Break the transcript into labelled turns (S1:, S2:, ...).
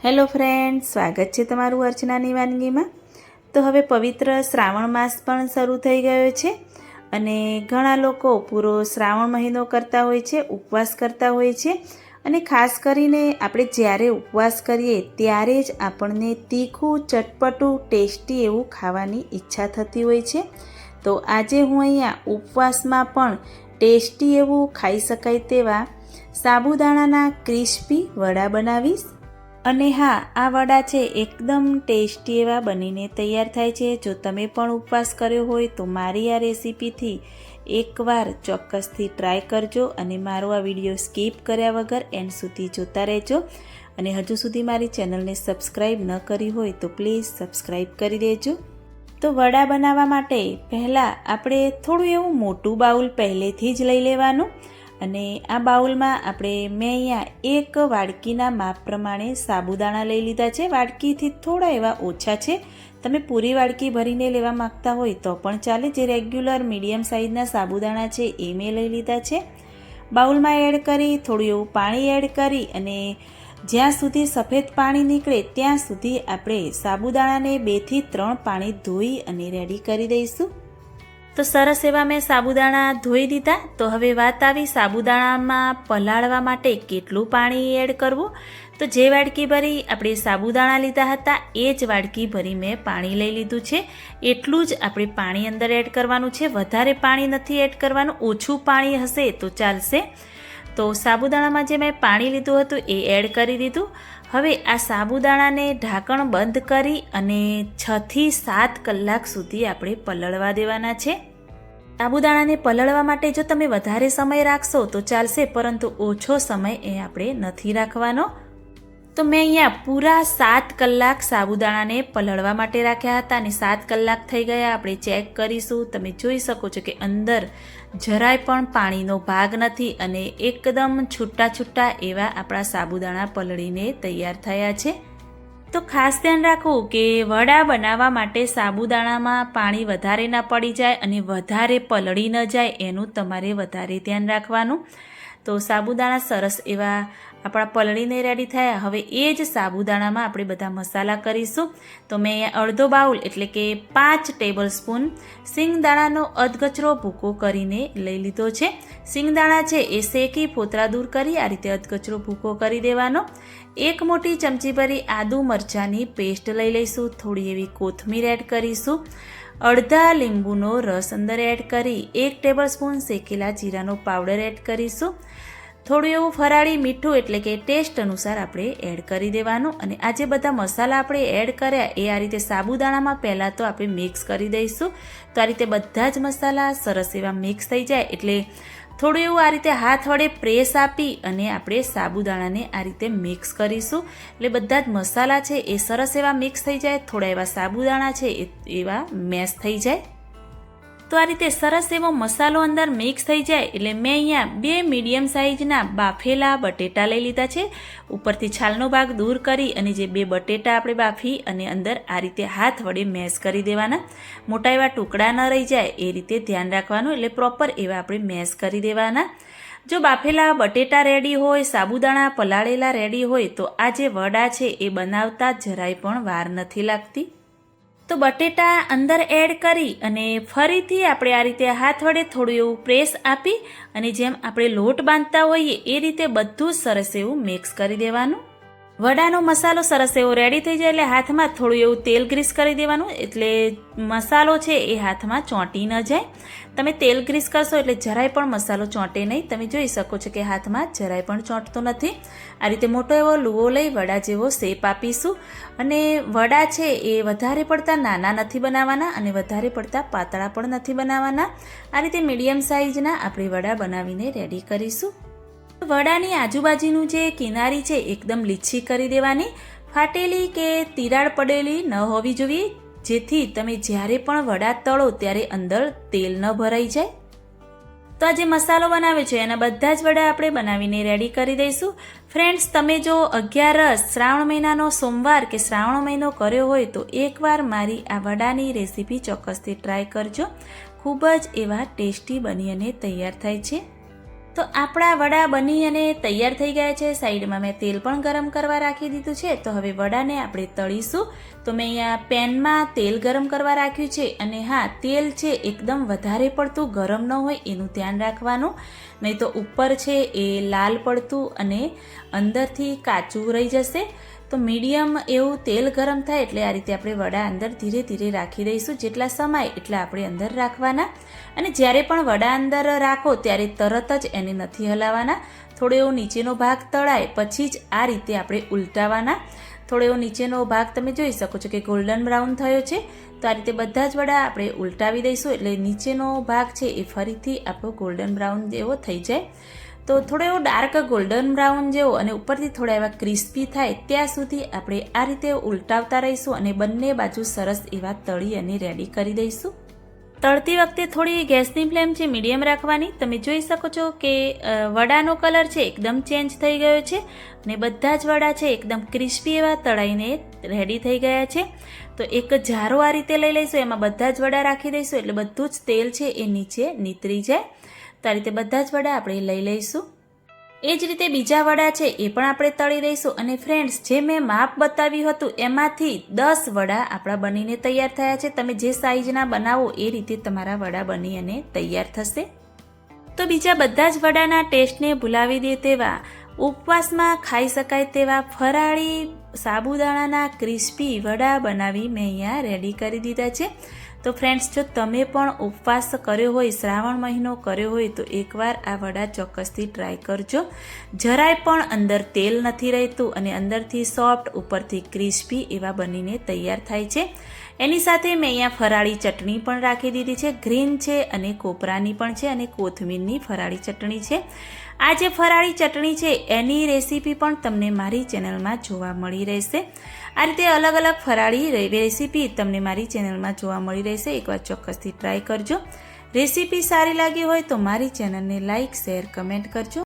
S1: Hello friend, સ્વાગત છે તમારું અર્ચનાની વાનગીમાં। તો હવે પવિત્ર શ્રાવણ માસ પણ શરૂ થઈ ગયો છે અને ઘણા લોકો પૂરો શ્રાવણ મહિનો કરતા હોય છે, ઉપવાસ કરતા હોય છે અને ખાસ કરીને આપણે જ્યારે ઉપવાસ કરીએ ત્યારે જ આપણને તીખું, ચટપટું, ટેસ્ટી એવું ખાવાની ઈચ્છા થતી હોય છે। તો આજે હું અહીંયા ઉપવાસમાં પણ ટેસ્ટી એવું ખાઈ શકાય તેવા સાબુદાણાના ક્રિસ્પી વડા બનાવીશ। અને હા, આ વડા છે એકદમ ટેસ્ટી એવા બનીને તૈયાર થાય છે। જો તમે પણ ઉપવાસ કર્યો હોય તો મારી આ રેસીપીથી એકવાર ચોક્કસથી ટ્રાય કરજો અને મારો આ વિડીયો સ્કીપ કર્યા વગર એન્ડ સુધી જોતા રહેજો। અને હજુ સુધી મારી ચેનલને સબસ્ક્રાઈબ ન કરી હોય તો પ્લીઝ સબસ્ક્રાઈબ કરી દેજો। તો વડા બનાવવા માટે પહેલાં આપણે થોડું એવું મોટું બાઉલ પહેલેથી જ લઈ લેવાનું અને આ બાઉલમાં મેં અહીંયા એક વાડકીના માપ પ્રમાણે સાબુદાણા લઈ લીધા છે। વાડકીથી થોડા એવા ઓછા છે, તમે પૂરી વાડકી ભરીને લેવા માગતા હોય તો પણ ચાલે। જે રેગ્યુલર મીડિયમ સાઇઝના સાબુદાણા છે એ મેં લઈ લીધા છે। બાઉલમાં એડ કરી થોડું એવું પાણી એડ કરી અને જ્યાં સુધી સફેદ પાણી નીકળે ત્યાં સુધી આપણે સાબુદાણાને 2 થી 3 પાણી ધોઈ અને રેડી કરી દઈશું। તો સરસ એવા મેં સાબુદાણા ધોઈ દીધા। તો હવે વાત આવી સાબુદાણામાં પલાળવા માટે કેટલું પાણી એડ કરવું। તો જે વાડકી ભરી આપણે સાબુદાણા લીધા હતા એ જ વાડકી ભરી મેં પાણી લઈ લીધું છે। એટલું જ આપણે પાણી અંદર એડ કરવાનું છે, વધારે પાણી નથી એડ કરવાનું, ઓછું પાણી હશે તો ચાલશે। તો સાબુદાણામાં જે મેં પાણી લીધું હતું એ એડ કરી દીધું। હવે આ સાબુદાણાને ઢાંકણ બંધ કરી અને 6 થી 7 કલાક સુધી આપણે પલળવા દેવાના છે। સાબુદાણાને પલળવા માટે જો તમે વધારે સમય રાખશો તો ચાલશે, પરંતુ ઓછો સમય એ આપણે નથી રાખવાનો। તો મેં અહીંયા પૂરા 7 કલાક સાબુદાણાને પલળવા માટે રાખ્યા હતા અને 7 કલાક થઈ ગયા। આપણે ચેક કરીશું, તમે જોઈ શકો છો કે અંદર જરાય પણ પાણીનો ભાગ નથી અને એકદમ છૂટા છૂટા એવા આપણા સાબુદાણા પલળીને તૈયાર થયા છે। તો ખાસ ધ્યાન રાખવું કે વડા બનાવવા માટે સાબુદાણામાં પાણી વધારે ના પડી જાય અને વધારે પલળી ન જાય, એનું તમારે વધારે ધ્યાન રાખવાનું। તો સાબુદાણા સરસ એવા આપણા પલળીને રેડી થયા। હવે એ જ સાબુદાણામાં આપણે બધા મસાલા કરીશું। તો મેં અહીંયા અડધો બાઉલ એટલે કે 5 ટેબલ સ્પૂન સિંગદાણાનો અધકચરો ભૂકો કરીને લઈ લીધો છે। સિંગદાણા છે એ શેકી ફોતરા દૂર કરી આ રીતે અધકચરો ભૂકો કરી દેવાનો। 1 મોટી ચમચી ભરી આદુ મરચાંની પેસ્ટ લઈ લઈશું, થોડી એવી કોથમીર એડ કરીશું, અડધા લીંબુનો રસ અંદર એડ કરી 1 ટેબલ સ્પૂન શેકેલા જીરાનો પાવડર એડ કરીશું, થોડું એવું ફરાળી મીઠું એટલે કે ટેસ્ટ અનુસાર આપણે એડ કરી દેવાનું। અને આ જે બધા મસાલા આપણે એડ કર્યા એ આ રીતે સાબુદાણામાં પહેલાં તો આપણે મિક્સ કરી દઈશું। તો આ રીતે બધા જ મસાલા સરસ એવા મિક્સ થઈ જાય એટલે થોડું એવું આ રીતે હાથ વડે પ્રેસ આપી અને આપણે સાબુદાણાને આ રીતે મિક્સ કરીશું, એટલે બધા જ મસાલા છે એ સરસ એવા મિક્સ થઈ જાય, થોડા એવા સાબુદાણા છે એવા મેશ થઈ જાય। તો આ રીતે સરસ એવો મસાલો અંદર મિક્સ થઈ જાય એટલે મેં અહીંયા 2 મીડિયમ સાઇઝના બાફેલા બટેટા લઈ લીધા છે। ઉપરથી છાલનો ભાગ દૂર કરી અને જે 2 બટેટા આપણે બાફી અને અંદર આ રીતે હાથ વડે મેશ કરી દેવાના, મોટા એવા ટુકડા ન રહી જાય એ રીતે ધ્યાન રાખવાનું, એટલે પ્રોપર એવા આપણે મેશ કરી દેવાના। જો બાફેલા બટેટા રેડી હોય, સાબુદાણા પલાળેલા રેડી હોય તો આ જે વડા છે એ બનાવતા જરાય પણ વાર નથી લાગતી। તો બટેટા અંદર એડ કરી અને ફરીથી આપણે આ રીતે હાથ વડે થોડું એવું પ્રેસ આપી અને જેમ આપણે લોટ બાંધતા હોઈએ એ રીતે બધું સરસ એવું મિક્સ કરી દેવાનું। વડાનો મસાલો સરસ એવો રેડી થઈ જાય એટલે હાથમાં થોડું એવું તેલ ગ્રીસ કરી દેવાનું, એટલે મસાલો છે એ હાથમાં ચોંટી ન જાય। તમે તેલ ગ્રીસ કરશો એટલે જરાય પણ મસાલો ચોંટે નહીં, તમે જોઈ શકો છો કે હાથમાં જરાય પણ ચોંટતો નથી। આ રીતે મોટો એવો લુવો લઈ વડા જેવો શેપ આપીશું અને વડા છે એ વધારે પડતા નાના નથી બનાવવાના અને વધારે પડતા પાતળા પણ નથી બનાવવાના। આ રીતે મીડિયમ સાઇઝના આપણે વડા બનાવીને રેડી કરીશું। વડાની આજુબાજુનું જે કિનારી છે એકદમ લીછી કરી દેવાની, ફાટેલી કે તિરાડ પડેલી ન હોવી જોઈએ, જેથી તમે જ્યારે પણ વડા તળો ત્યારે અંદર તેલ ન ભરાઈ જાય। તો આ જે મસાલો બનાવ્યો છે એના બધા જ વડા આપણે બનાવીને રેડી કરી દઈશું। ફ્રેન્ડ્સ, તમે જો 11 શ્રાવણ મહિનાનો સોમવાર કે શ્રાવણ મહિનો કર્યો હોય તો એકવાર મારી આ વડાની રેસીપી ચોક્કસથી ટ્રાય કરજો, ખૂબ જ એવા ટેસ્ટી બની અને તૈયાર થાય છે। તો તો આપણા વડા બની અને તૈયાર થઈ ગયા છે. સાઈડમાં મેં તેલ પણ ગરમ કરવા રાખી દીધું છે. તો હવે વડાને આપણે તળીશું. તો મેં અહીંયા પેનમાં તેલ ગરમ કરવા રાખ્યું છે. અને હા, તેલ છે એકદમ વધારે પડતું ગરમ ન હોય એનું ધ્યાન રાખવાનું, નહીં તો ઉપર છે એ લાલ પડતું અને અંદરથી કાચું રહી જશે. તો મીડિયમ એવું તેલ ગરમ થાય એટલે આ રીતે આપણે વડા અંદર ધીરે ધીરે રાખી દઈશું. જેટલા સમાય એટલા આપણે અંદર રાખવાના. અને જ્યારે પણ વડા અંદર રાખો ત્યારે તરત જ એને નથી હલાવવાના. થોડો એવો નીચેનો ભાગ તળાય પછી જ આ રીતે આપણે ઉલટાવવાના. થોડો એવો નીચેનો ભાગ તમે જોઈ શકો છો કે ગોલ્ડન બ્રાઉન થયો છે. તો આ રીતે બધા જ વડા આપણે ઉલટાવી દઈશું એટલે નીચેનો ભાગ છે એ ફરીથી આપણો ગોલ્ડન બ્રાઉન જેવો થઈ જાય. તો થોડો એવો ડાર્ક ગોલ્ડન બ્રાઉન જેવો અને ઉપરથી થોડા એવા ક્રિસ્પી થાય ત્યાં સુધી આપણે આ રીતે ઉલટાવતા રહીશું અને બંને બાજુ સરસ એવા તળી અને રેડી કરી દઈશું. તળતી વખતે થોડી ગેસની ફ્લેમ છે મીડિયમ રાખવાની. તમે જોઈ શકો છો કે વડાનો કલર છે એકદમ ચેન્જ થઈ ગયો છે અને બધા જ વડા છે એકદમ ક્રિસ્પી એવા તળાઈને રેડી થઈ ગયા છે. તો એક જારો આ રીતે લઈ લઈશું, એમાં બધા જ વડા રાખી દઈશું એટલે બધું જ તેલ છે એ નીચે નીતરી જાય. તો આ રીતે બધા જ વડા આપણે લઈ લઈશું. એ જ રીતે બીજા વડા છે એ પણ આપણે તળી દઈશું. અને ફ્રેન્ડ્સ, જે મેં માપ બતાવ્યું હતું એમાંથી 10 વડા આપણા બનીને તૈયાર થયા છે. તમે જે સાઈઝના બનાવો એ રીતે તમારા વડા બની અને તૈયાર થશે. તો બીજા બધા જ વડાના ટેસ્ટને ભૂલાવી દે તેવા, ઉપવાસમાં ખાઈ શકાય તેવા ફરાળી સાબુદાણાના ક્રિસ્પી વડા બનાવી મેં અહીંયા રેડી કરી દીધા છે. તો ફ્રેન્ડ્સ, જો તમે પણ ઉપવાસ કર્યો હોય, શ્રાવણ મહિનો કર્યો હોય તો એકવાર આ વડા ચોક્કસથી ટ્રાય કરજો. જરાય પણ અંદર તેલ નથી રહેતું અને અંદરથી સોફ્ટ, ઉપરથી ક્રિસ્પી એવા બનીને તૈયાર થાય છે. એની સાથે મેં અહીંયા ફરાળી ચટણી પણ રાખી દીધી છે. ગ્રીન છે અને કોપરાની પણ છે અને કોથમીરની ફરાળી ચટણી છે. આ જે ફરાળી ચટણી છે એની રેસીપી પણ તમને મારી ચેનલમાં જોવા મળી રહેશે. આ રીતે અલગ અલગ ફરાળી રેસીપી તમને મારી ચેનલમાં જોવા મળી રહેશે. એકવાર ચોક્કસથી ટ્રાય કરજો. રેસીપી સારી લાગી હોય તો મારી ચેનલને લાઇક, શેર, કમેન્ટ કરજો.